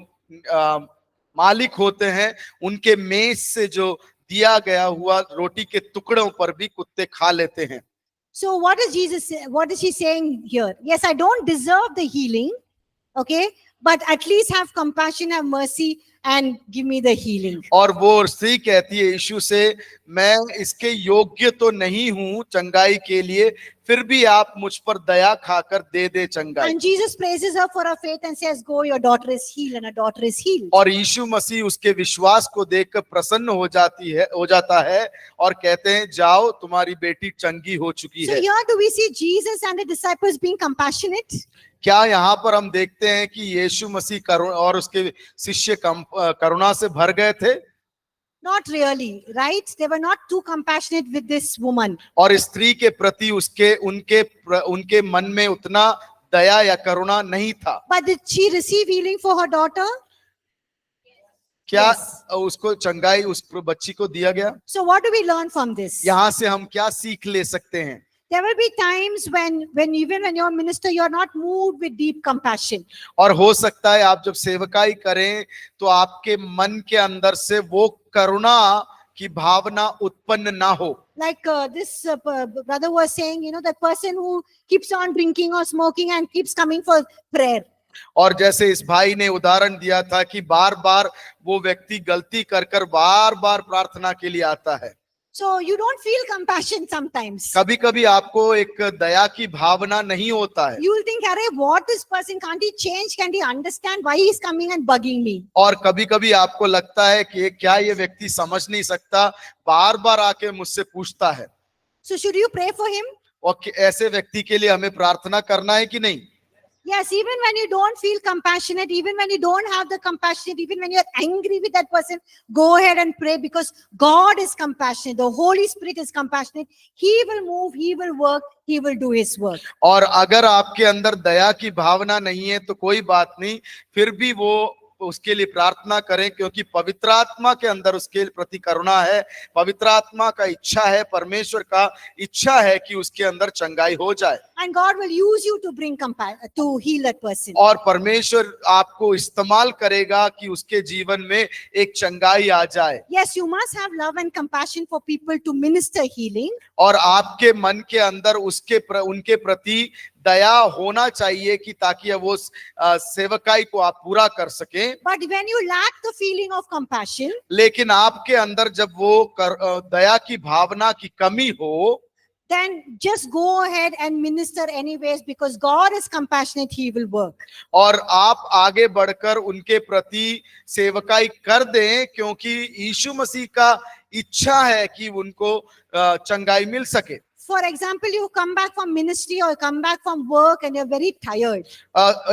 मालिक होते हैं उनके मेज से जो दिया गया हुआ रोटी के टुकड़ों पर भी कुत्ते खा लेते हैं। So what is Jesus say? What is he saying here? Yes, I don't deserve the healing, okay, but at least have compassion, have mercy, and give me the healing. और वो स्त्री कहती है यीशु से, मैं इसके योग्य तो नहीं हूं चंगाई के लिए, फिर भी आप मुझ पर दया खाकर दे चंगाई। And Jesus praises her for her faith and says, "Go, your daughter is healed," and her daughter is healed. और यीशु मसीह उसके विश्वास को देखकर प्रसन्न हो जाता है और कहते हैं जाओ तुम्हारी बेटी चंगी हो चुकी So है। here do we see Jesus and the disciples being compassionate? क्या यहाँ पर हम देखते हैं कि यीशु मसीह और उसके शिष्य करुणा से भर गए थे? Not really, right? They were not too compassionate with this woman. और स्त्री के प्रति उनके मन में उतना दया या करुणा नहीं था। But did she receive healing for her daughter? क्या Yes. उसको चंगाई उस बच्ची को दिया गया? So what do we learn from this? यहाँ से हम क्या सीख ले सकते हैं? There will be times when even when you're a minister, you're not moved with deep compassion. और हो सकता है आप जब सेवकाई करें तो आपके मन के अंदर से वो करुणा की भावना उत्पन्न ना हो। Like this brother was saying, the person who keeps on drinking or smoking and keeps coming for prayer. और जैसे इस भाई ने उदाहरण दिया था कि बार बार वो व्यक्ति गलती कर बार बार प्रार्थना के लिए आता है। So you don't feel compassion sometimes. कभी कभी आपको एक दया की भावना नहीं होता है। You will think, "Arey, what this person, can't he change? Can't he understand why he's coming and bugging me?" और कभी कभी आपको लगता है कि क्या ये व्यक्ति समझ नहीं सकता, बार बार आके मुझसे पूछता है। So should you pray for him? और ऐसे व्यक्ति के लिए हमें प्रार्थना करना है कि नहीं? Yes, even when you don't feel compassionate, even when you don't have the compassion, even when you're angry with that person, go ahead and pray because God is compassionate. The Holy Spirit is compassionate. He will move, He will work, He will do His work. और अगर आपके अंदर दया की भावना नहीं है तो कोई बात नहीं, फिर भी वो उसके लिए प्रार्थना करें क्योंकि पवित्र आत्मा के अंदर उसके प्रति करुणा है, पवित्र आत्मा का इच्छा है, परमेश्वर का इच्छा है कि उसके अंदर चंगाई हो जाए। And God will use you to bring to heal that person. और परमेश्वर आपको इस्तेमाल करेगा कि उसके जीवन में एक चंगाई आ जाए। Yes, you must have love and compassion for people to minister healing. और आपके मन के अंदर उनके प्रति दया होना चाहिए कि ताकि वो सेवकाई को आप पूरा कर सकें। But when you lack the feeling of compassion, लेकिन आपके अंदर जब वो दया की भावना की कमी हो, then just go ahead and minister anyways, because God is compassionate, He will work. और आप आगे बढ़कर उनके प्रति सेवकाई कर दें, क्योंकि यीशु मसीह का इच्छा है कि उनको चंगाई मिल सके। For example, you come back from ministry or come back from work and you're very tired.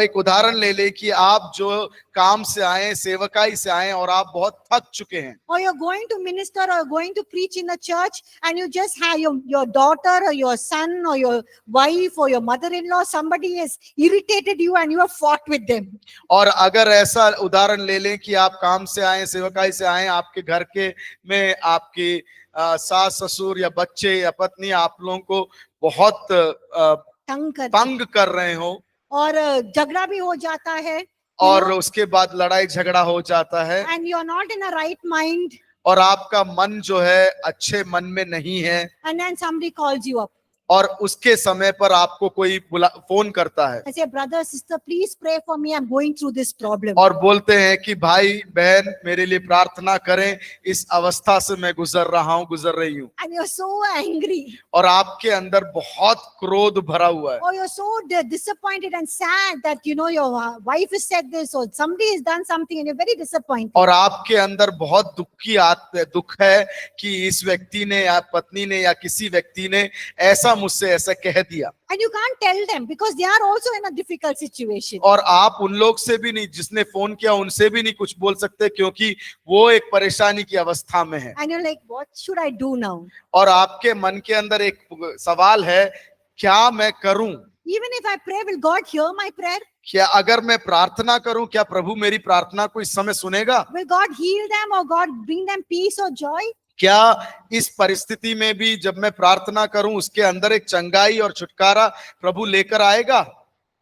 एक उदाहरण ले ले कि आप जो काम से आए, सेवकाई से आए और आप बहुत थक चुके हैं, Or you're going to minister or going to preach in a church and you just have your daughter or your son or your wife or your mother-in-law, somebody has irritated you and you have fought with them. और अगर ऐसा उदाहरण ले लें कि आप काम से आए, सेवकाई से आए, आपके घर के में आपकी सास ससुर या बच्चे या पत्नी आप लोगों को बहुत तंग कर रहे हो और झगड़ा भी हो जाता है, और उसके बाद लड़ाई झगड़ा हो जाता है, and you are not in a right mind, और आपका मन जो है अच्छे मन में नहीं है, and then somebody calls you up. और उसके समय पर आपको कोई फोन करता है I say, brother, sister, please pray for me. I'm going through this problem. और बोलते हैं कि भाई बहन मेरे लिए प्रार्थना करें, इस अवस्था से मैं गुजर रही हूँ। And you're so angry. और आपके अंदर बहुत क्रोध भरा हुआ है, Or you're so disappointed and sad that, your wife has said this or somebody has done something and you're very disappointed. और आपके अंदर बहुत दुख है कि इस व्यक्ति ने या पत्नी ने या किसी व्यक्ति ने ऐसा मुझसे ऐसा कह दिया। And you can't tell them because they are also in a difficult situation. और आप उन लोग से भी नहीं, जिसने फोन किया उनसे भी नहीं कुछ बोल सकते, क्योंकि वो एक परेशानी की अवस्था में है। And you're like, what should I do now? और आपके मन के अंदर एक सवाल है, क्या मैं करूं? Even if I pray, will God hear my prayer? क्या अगर मैं प्रार्थना करूं, क्या प्रभु मेरी प्रार्थना को इस समय सुनेगा? Will God heal them or God bring them peace or joy? क्या इस परिस्थिति में भी जब मैं प्रार्थना करूं उसके अंदर एक चंगाई और छुटकारा प्रभु लेकर आएगा?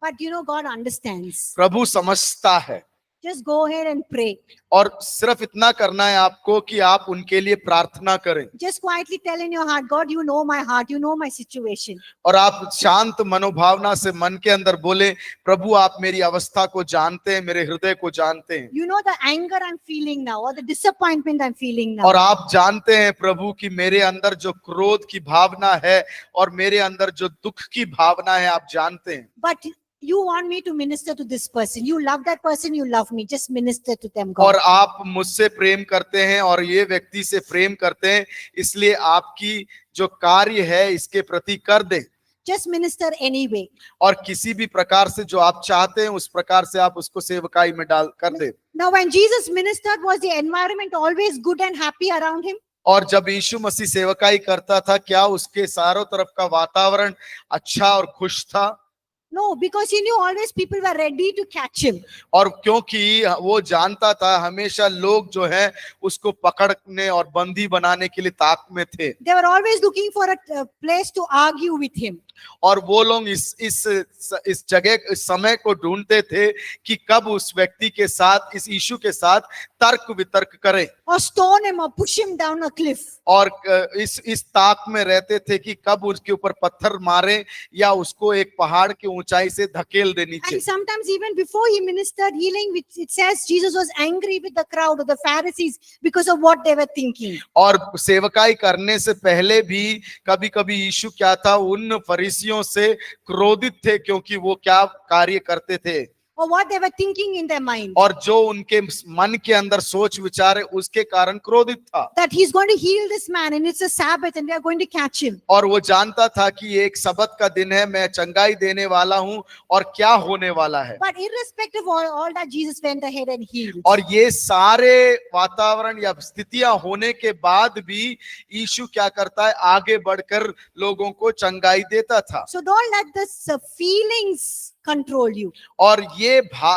But God understands. प्रभु समझता है। Just go ahead and pray. और सिर्फ इतना करना है आपको कि आप उनके लिए प्रार्थना करें। Just quietly tell in your heart, God, you know my heart, you know my situation. और आप शांत मनोभावना से मन के अंदर बोले, प्रभु आप मेरी अवस्था को जानते हैं, मेरे हृदय को जानते हैं। You know the anger I'm feeling now or the disappointment I'm feeling now. और आप जानते हैं प्रभु कि मेरे अंदर जो क्रोध की भावना है और मेरे अंदर जो दुख की भावना है, आप जानते हैं। But you want me to minister to this person. You love that person, you love me. Just minister to them, God. और आप मुझसे प्रेम करते हैं और ये व्यक्ति से प्रेम करते हैं, इसलिए आपकी जो कार्य है इसके प्रति कर दें। Just minister anyway. और किसी भी प्रकार से जो आप चाहते हैं उस प्रकार से आप उसको सेवकाई में डाल कर दें। Now when Jesus ministered, was the environment always good and happy around him? और जब यीशु मसीह सेवकाई करता था, क्या उसके चारों तरफ का वातावरण अच्छा और खुश था? No, because he knew always people were ready to catch him. और क्योंकि वो जानता था हमेशा लोग जो है उसको पकड़ने और बंदी बनाने के लिए ताक में थे। They were always looking for a place to argue with him. और वो लोग इस जगह, इस समय को ढूंढते थे कि कब उस व्यक्ति के साथ, इस यीशु के साथ तर्क वितर्क करें, Or stone him or push him down a cliff. और इस ताक में रहते थे कि कब उसके ऊपर पत्थर मारे या उसको एक पहाड़ की ऊंचाई से धकेल दे नीचे। And sometimes even before he ministered healing, it says Jesus was angry with the crowd or the Pharisees because of what they were thinking. और सेवकाई करने से पहले भी कभी कभी यीशु क्या था, उन फरीसियों से क्रोधित थे, क्योंकि वो क्या कार्य करते थे Or what they were thinking in their mind. और जो उनके मन के अंदर सोच विचार है उसके कारण क्रोधित था। That he's going to heal this man and it's a Sabbath and we are going to catch him. और वो जानता था कि ये एक सबत का दिन है, मैं चंगाई देने वाला हूँ और क्या होने वाला है। But irrespective of all that, Jesus went ahead and healed. और ये सारे वातावरण या स्थितियां होने के बाद भी यीशु क्या करता है, आगे बढ़कर लोगों को चंगाई देता था। So don't let this feelings control you. और ये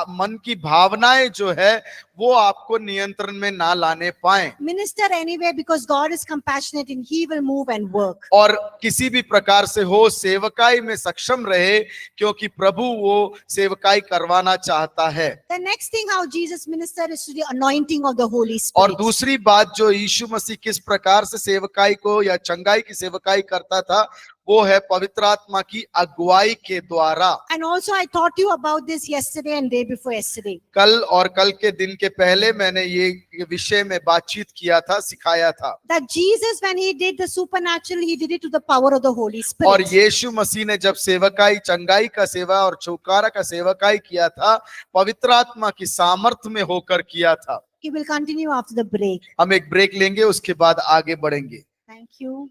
मन की भावनाएं जो है वो आपको नियंत्रण में ना लाने पाए। Minister anyway because God is compassionate and he will move and work. और किसी भी प्रकार से हो सेवकाई में सक्षम रहे, क्योंकि प्रभु वो सेवकाई करवाना चाहता है। The next thing how Jesus ministered is to the anointing of the Holy और Spirit. दूसरी बात जो यीशु मसीह किस प्रकार से सेवकाई को या चंगाई की सेवकाई करता था, वो है पवित्र आत्मा की अगुवाई के द्वारा। And also I taught you about this yesterday and day before yesterday. कल और कल के दिन के पहले मैंने ये विषय में बातचीत किया था, सिखाया था। That Jesus, when he did the supernatural, he did it to the power of the Holy और Spirit. यीशु मसीह ने जब सेवकाई, चंगाई का सेवा और छुटकारा का सेवकाई किया था, पवित्र आत्मा की सामर्थ में होकर किया था। He will continue after the break. हम एक ब्रेक लेंगे, उसके बाद आगे बढ़ेंगे। Thank you.